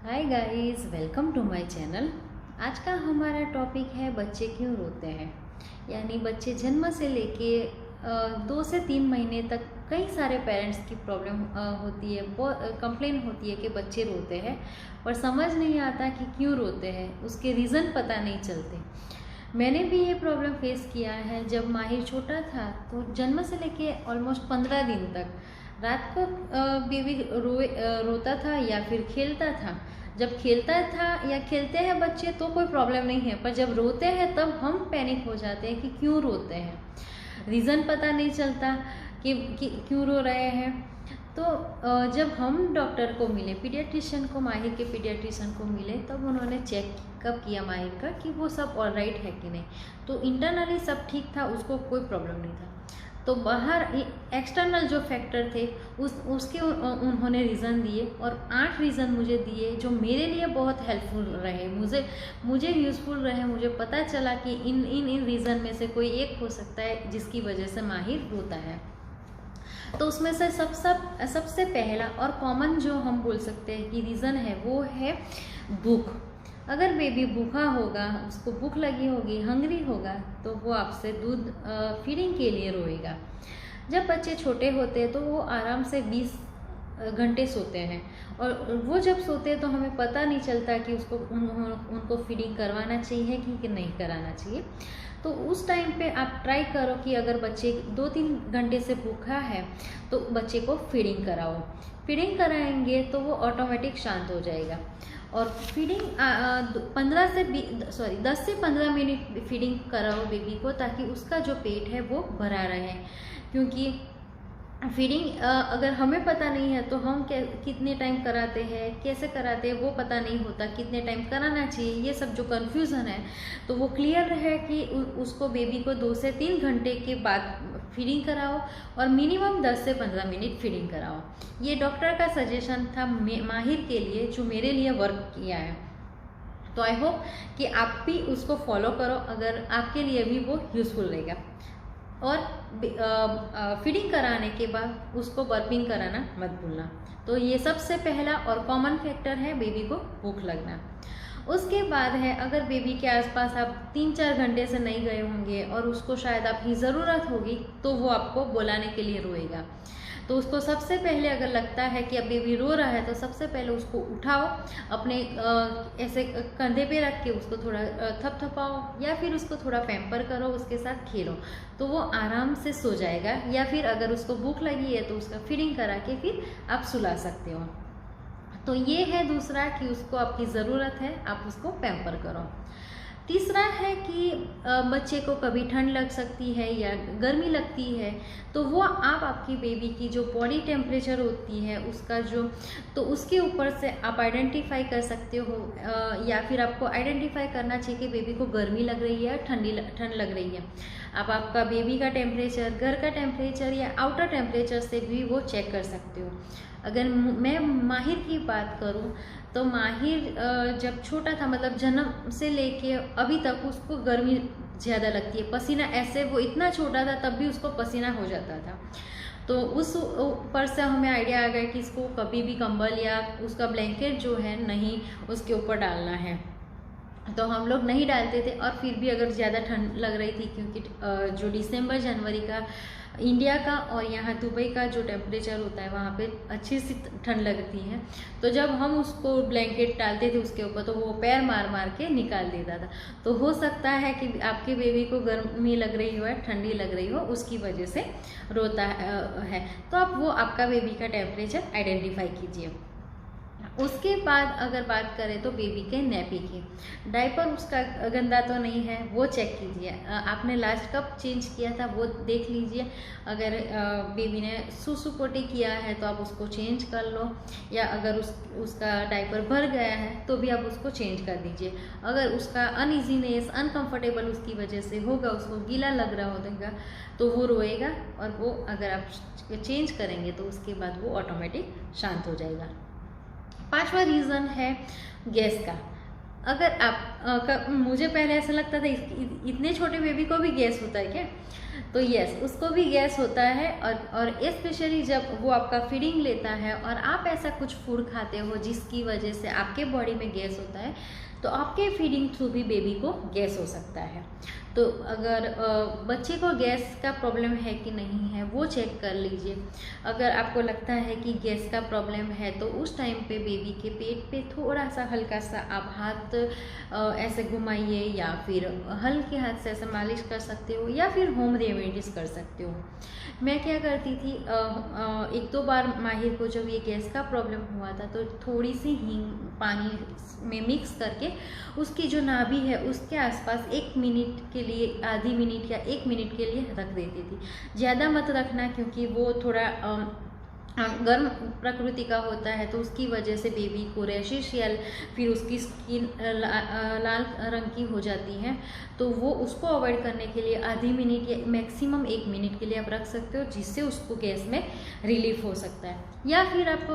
Hi guys, welcome to my channel. आज का हमारा टॉपिक है बच्चे क्यों रोते हैं। यानी बच्चे जन्म से लेके 2 से 3 महीने तक कई सारे पेरेंट्स की प्रॉब्लम होती है, कंप्लेन होती है कि बच्चे रोते हैं और समझ नहीं आता कि क्यों रोते हैं, उसके रीज़न पता नहीं चलते। मैंने भी ये प्रॉब्लम फेस किया है। जब माहिर छोटा था तो जन्म से लेके ऑलमोस्ट 15 दिन तक रात को बेबी रोता था या फिर खेलता था। जब खेलता था या खेलते हैं बच्चे तो कोई प्रॉब्लम नहीं है, पर जब रोते हैं तब हम पैनिक हो जाते हैं कि क्यों रोते हैं। रीज़न पता नहीं चलता कि क्यों रो रहे हैं। तो जब हम डॉक्टर को मिले, पीडियाट्रिशियन को, माहिर के पीडियाट्रिशियन को मिले, तब उन्होंने चेकअप किया माहिर का कि वो सब ऑलराइट है कि नहीं। तो इंटरनली सब ठीक था, उसको कोई प्रॉब्लम नहीं था। तो बाहर एक्सटर्नल जो फैक्टर थे उसके उन्होंने रीज़न दिए और 8 रीज़न मुझे दिए जो मेरे लिए बहुत हेल्पफुल रहे, मुझे यूज़फुल रहे। मुझे पता चला कि इन रीज़न में से कोई एक हो सकता है जिसकी वजह से माहिर रोता है। तो उसमें से सबसे पहला और कॉमन जो हम बोल सकते हैं कि रीज़न है वो है भूख। अगर बेबी भूखा होगा, उसको भूख लगी होगी, हंग्री होगा, तो वो आपसे दूध फीडिंग के लिए रोएगा। जब बच्चे छोटे होते हैं तो वो आराम से 20 घंटे सोते हैं और वो जब सोते हैं तो हमें पता नहीं चलता कि उनको फीडिंग करवाना चाहिए कि नहीं कराना चाहिए। तो उस टाइम पे आप ट्राई करो कि अगर बच्चे 2-3 घंटे से भूखा है तो बच्चे को फीडिंग कराओ। फीडिंग कराएंगे तो वो ऑटोमेटिक शांत हो जाएगा। और फीडिंग 10 से 15 मिनट फीडिंग कराओ बेबी को, ताकि उसका जो पेट है वो भरा रहे। क्योंकि फीडिंग अगर हमें पता नहीं है तो हम कितने टाइम कराते हैं, कैसे कराते हैं वो पता नहीं होता, कितने टाइम कराना चाहिए, ये सब जो कन्फ्यूज़न है तो वो क्लियर है कि उसको बेबी को 2 से 3 घंटे के बाद फीडिंग कराओ और मिनिमम 10 से 15 मिनट फीडिंग कराओ। ये डॉक्टर का सजेशन था माहिर के लिए, जो मेरे लिए वर्क किया है। तो आई होप कि आप भी उसको फॉलो करो, अगर आपके लिए भी वो यूज़फुल रहेगा। और फीडिंग कराने के बाद उसको बर्पिंग कराना मत भूलना। तो ये सबसे पहला और कॉमन फैक्टर है बेबी को भूख लगना। उसके बाद है, अगर बेबी के आसपास आप 3-4 घंटे से नहीं गए होंगे और उसको शायद आपकी ज़रूरत होगी तो वो आपको बुलाने के लिए रोएगा। तो उसको सबसे पहले अगर लगता है कि अब बेबी रो रहा है तो सबसे पहले उसको उठाओ, अपने ऐसे कंधे पे रख के उसको थोड़ा थपथपाओ या फिर उसको थोड़ा पैम्पर करो, उसके साथ खेलो, तो वो आराम से सो जाएगा। या फिर अगर उसको भूख लगी है तो उसका फीडिंग करा के फिर आप सुला सकते हो। तो ये है दूसरा कि उसको आपकी ज़रूरत है, आप उसको पैम्पर करो। तीसरा है कि बच्चे को कभी ठंड लग सकती है या गर्मी लगती है, तो वो आपकी बेबी की जो बॉडी टेम्परेचर होती है उसका तो उसके ऊपर से आप आइडेंटिफाई कर सकते हो, या फिर आपको आइडेंटिफाई करना चाहिए कि बेबी को गर्मी लग रही है, ठंड लग रही है। आप आपका बेबी का टेम्परेचर, घर का टेम्परेचर या आउटर टेम्परेचर से भी वो चेक कर सकते हो। अगर मैं माहिर की बात करूं तो माहिर जब छोटा था, मतलब जन्म से लेके अभी तक उसको गर्मी ज़्यादा लगती है, पसीना, ऐसे वो इतना छोटा था तब भी उसको पसीना हो जाता था। तो उस ऊपर से हमें आइडिया आ गया कि इसको कभी भी कंबल या उसका ब्लैंकेट जो है नहीं उसके ऊपर डालना है। तो हम लोग नहीं डालते थे, और फिर भी अगर ज़्यादा ठंड लग रही थी, क्योंकि जो दिसंबर जनवरी का इंडिया का और यहाँ दुबई का जो टेम्परेचर होता है वहाँ पे अच्छी सी ठंड लगती है, तो जब हम उसको ब्लैंकेट डालते थे उसके ऊपर तो वो पैर मार मार के निकाल देता था। तो हो सकता है कि आपके बेबी को गर्मी लग रही हो या ठंडी लग रही हो, उसकी वजह से रोता है। तो आप वो आपका बेबी का टेम्परेचर आइडेंटिफाई कीजिए। उसके बाद अगर बात करें तो बेबी के नैपी की, डायपर उसका गंदा तो नहीं है वो चेक कीजिए। आपने लास्ट कब चेंज किया था वो देख लीजिए। अगर बेबी ने सुसु पोटी किया है तो आप उसको चेंज कर लो, या अगर उसका डायपर भर गया है तो भी आप उसको चेंज कर दीजिए। अगर उसका अनइजीनेस, अनकंफर्टेबल उसकी वजह से होगा, उसको गीला लग रहा होगा, तो वो रोएगा, और वो अगर आप चेंज करेंगे तो उसके बाद वो ऑटोमेटिक शांत हो जाएगा। 5वां रीज़न है गैस का। अगर आप मुझे पहले ऐसा लगता था इतने छोटे बेबी को भी गैस होता है क्या, तो यस, उसको भी गैस होता है। और स्पेशली जब वो आपका फीडिंग लेता है और आप ऐसा कुछ फूड खाते हो जिसकी वजह से आपके बॉडी में गैस होता है, तो आपके फीडिंग थ्रू भी बेबी को गैस हो सकता है। तो अगर बच्चे को गैस का प्रॉब्लम है कि नहीं है वो चेक कर लीजिए। अगर आपको लगता है कि गैस का प्रॉब्लम है तो उस टाइम पे बेबी के पेट पे थोड़ा सा हल्का सा आप हाथ ऐसे घुमाइए, या फिर हल्के हाथ से ऐसे मालिश कर सकते हो, या फिर होम रेमेडीज कर सकते हो। मैं क्या करती थी, एक दो बार माहिर को जब ये गैस का प्रॉब्लम हुआ था तो थोड़ी सी हींग पानी में मिक्स करके उसकी जो नाभि है उसके आसपास 1 मिनट के लिए, आधी मिनट या 1 मिनट के लिए रख देती थी। ज़्यादा मत रखना क्योंकि वो थोड़ा गर्म प्रकृति का होता है, तो उसकी वजह से बेबी को रैशेस या फिर उसकी स्किन लाल रंग की हो जाती है। तो वो उसको अवॉइड करने के लिए आधी मिनट या मैक्सिमम 1 मिनट के लिए आप रख सकते हो, जिससे उसको गैस में रिलीफ हो सकता है। या फिर आप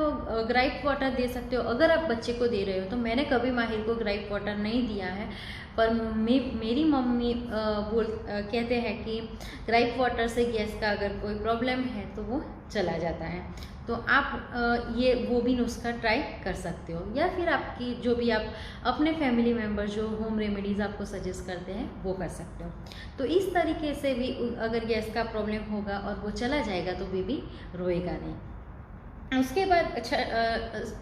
ग्राइप वाटर दे सकते हो अगर आप बच्चे को दे रहे हो। तो मैंने कभी माहिर को ग्राइप वाटर नहीं दिया है, पर मेरी मम्मी कहते हैं कि ग्राइप वाटर से गैस का अगर कोई प्रॉब्लम है तो वो चला जाता है। तो आप ये वो भी नुस्खा ट्राई कर सकते हो, या फिर आपकी जो भी आप अपने फैमिली मेम्बर जो होम रेमेडीज़ आपको सजेस्ट करते हैं वो कर सकते हो। तो इस तरीके से भी अगर गैस का प्रॉब्लम होगा और वो चला जाएगा तो बेबी रोएगा नहीं। उसके बाद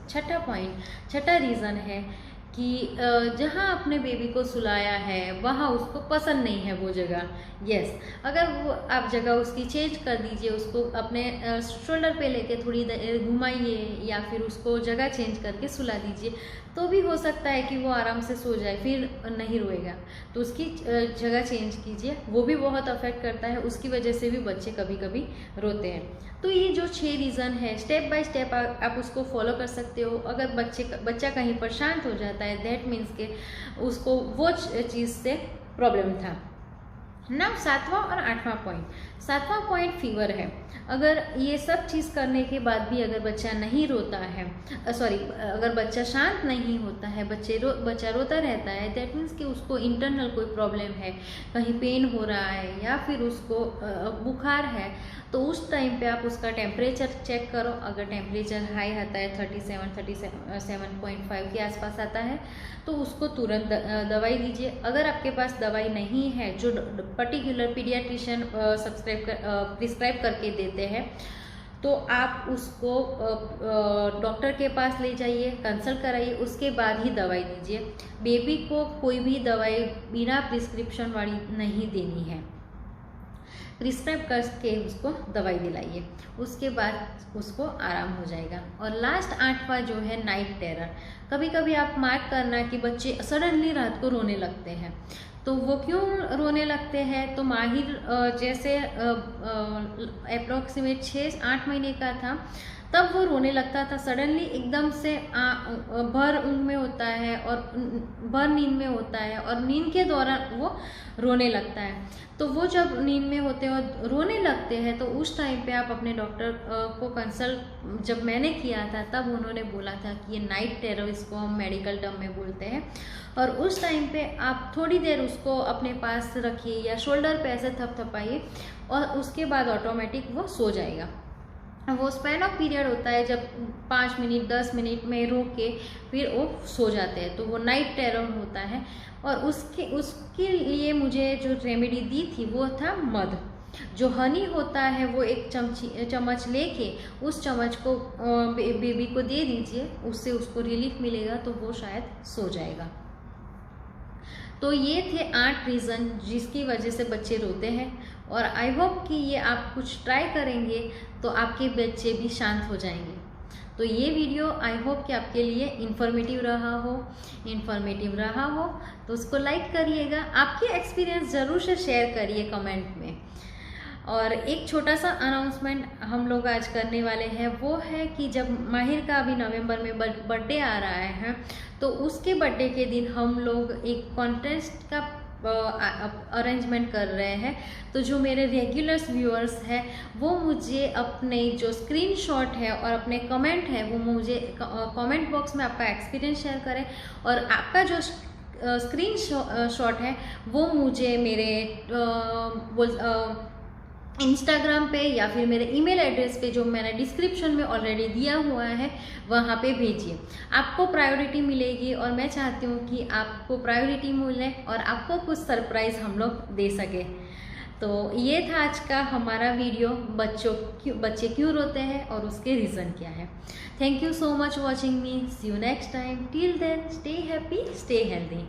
छठा रीज़न है कि जहाँ आपने बेबी को सुलाया है वहाँ उसको पसंद नहीं है वो जगह। यस, अगर वो आप जगह उसकी चेंज कर दीजिए, उसको अपने शोल्डर पे लेके थोड़ी देर घुमाइए या फिर उसको जगह चेंज करके सुला दीजिए, तो भी हो सकता है कि वो आराम से सो जाए, फिर नहीं रोएगा। तो उसकी जगह चेंज कीजिए, वो भी बहुत अफेक्ट करता है, उसकी वजह से भी बच्चे कभी कभी रोते हैं। तो ये जो 6 रीज़न है, स्टेप बाय स्टेप आप उसको फॉलो कर सकते हो। अगर बच्चा कहीं पर शांत हो जाता है, दैट मीन्स के उसको वो चीज़ से प्रॉब्लम था। ना 7वां और 8वां पॉइंट। 7वां पॉइंट फीवर है। अगर ये सब चीज़ करने के बाद भी अगर बच्चा नहीं रोता है, अगर बच्चा शांत नहीं होता है, बच्चा रोता रहता है, दैट मीन्स कि उसको इंटरनल कोई प्रॉब्लम है, कहीं पेन हो रहा है या फिर उसको बुखार है, तो उस टाइम पे आप उसका टेम्परेचर चेक करो। अगर टेम्परेचर हाई आता है 37.5 के आसपास आता है तो उसको तुरंत दवाई दीजिए। अगर आपके पास दवाई नहीं है जो पर्टिकुलर पीडियाट्रिशियन प्रिस्क्राइब करके देते हैं, तो आप उसको डॉक्टर के पास ले जाइए, कंसल्ट कराइए, उसके बाद ही दवाई दीजिए। बेबी को कोई भी दवाई बिना प्रिस्क्रिप्शन वाली नहीं देनी है, प्रिस्क्राइब करके उसको दवाई दिलाइए, उसके बाद उसको आराम हो जाएगा। और लास्ट 8वां जो है नाइट टेरर। कभी कभी आप मार्क करना कि बच्चे सडनली रात को रोने लगते हैं, तो वो क्यों रोने लगते हैं। तो माहिर जैसे अप्रॉक्सीमेट 6-8 महीने का था तब वो रोने लगता था सडनली, एकदम से भर ऊँग में होता है और भर नींद में होता है और नींद के दौरान वो रोने लगता है। तो वो जब नींद में होते हैं और रोने लगते हैं तो उस टाइम पे आप अपने डॉक्टर को कंसल्ट जब मैंने किया था तब उन्होंने बोला था कि ये नाइट टेरर, इसको हम मेडिकल टर्म में बोलते हैं। और उस टाइम पे आप थोड़ी देर उसको अपने पास रखिए या शोल्डर पे ऐसे थपथपाइए और उसके बाद ऑटोमेटिक वो सो जाएगा। वो स्पैन ऑफ पीरियड होता है जब 5 मिनट 10 मिनट में रोक के फिर वो सो जाते हैं, तो वो नाइट टेरर होता है। और उसके लिए मुझे जो रेमेडी दी थी वो था मध। जो हनी होता है वो एक चम्मच लेके उस चम्मच को बेबी को दे दीजिए, उससे उसको रिलीफ मिलेगा तो वो शायद सो जाएगा। तो ये थे 8 रीज़न जिसकी वजह से बच्चे रोते हैं। और आई होप कि ये आप कुछ ट्राई करेंगे तो आपके बच्चे भी शांत हो जाएंगे। तो ये वीडियो आई होप कि आपके लिए इन्फॉर्मेटिव रहा हो तो उसको लाइक करिएगा, आपके एक्सपीरियंस ज़रूर से शेयर करिए कमेंट में। और एक छोटा सा अनाउंसमेंट हम लोग आज करने वाले हैं, वो है कि जब माहिर का अभी नवंबर में बर्थडे आ रहा है तो उसके बर्थडे के दिन हम लोग एक कॉन्टेस्ट का अरेंजमेंट कर रहे हैं। तो जो मेरे रेगुलर्स व्यूअर्स हैं वो मुझे अपने जो स्क्रीनशॉट है और अपने कमेंट है वो मुझे कमेंट बॉक्स में आपका एक्सपीरियंस शेयर करें, और आपका जो स्क्रीन शॉट है वो मुझे मेरे इंस्टाग्राम पे या फिर मेरे ईमेल एड्रेस पे जो मैंने डिस्क्रिप्शन में ऑलरेडी दिया हुआ है वहाँ पे भेजिए। आपको प्रायोरिटी मिलेगी और मैं चाहती हूँ कि आपको प्रायोरिटी मिले और आपको कुछ सरप्राइज़ हम लोग दे सके। तो ये था आज का हमारा वीडियो, बच्चे क्यों रोते हैं और उसके रीज़न क्या है। Thank you so much watching me. See you next time. Till then stay happy, stay healthy.